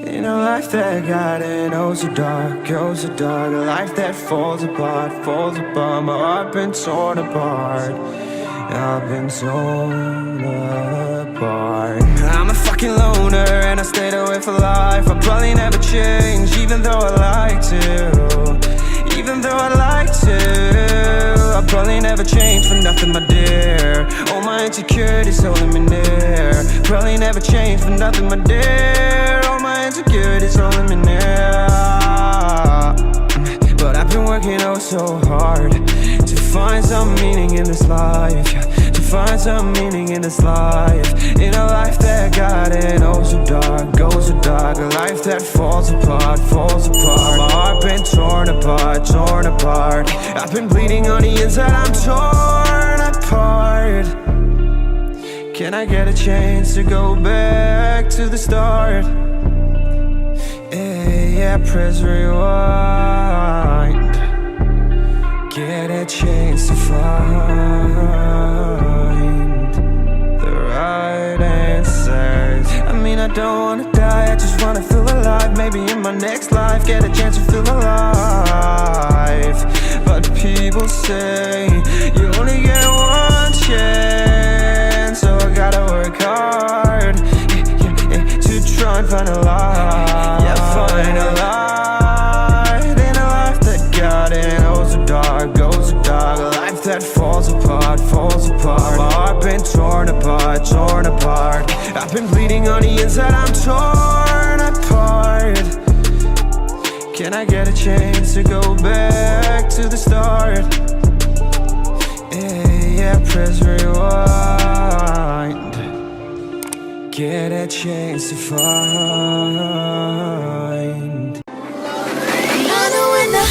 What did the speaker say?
In a life that got it, oh so dark, oh so dark. A life that falls apart, falls apart. My heart been torn apart, I've been torn apart. I'm a fucking loner and I stayed away for life. I'll probably never change, even though I'd like to. Even though I'd like to, I'll probably never change for nothing, my dear. All my insecurities holding me near. Probably never change for nothing, my dear. All my insecurities holding me near. But I've been working oh so hard to find some meaning in this life, yeah. To find some meaning in this life. In a life that got it oh so dark, oh so dark. A life that falls apart, falls apart. My heart been torn apart, torn apart. I've been bleeding on the inside, I'm torn apart. Can I get a chance to go back to the start? Yeah, press rewind. Get a chance to find the right answers. I mean, I don't wanna die, I just wanna feel alive. Maybe in my next life, get a chance to feel alive. But people say you only get one chance, so I gotta work hard to try and find a light. Yeah, find a light in a life that got it oh so dark, oh so dark. A life that falls apart, falls apart. My heart been torn apart, torn apart. I've been bleeding on the inside, I'm torn apart. Can I get a chance to go back to the start? Yeah, press rewind. Get a chance to find. I know when the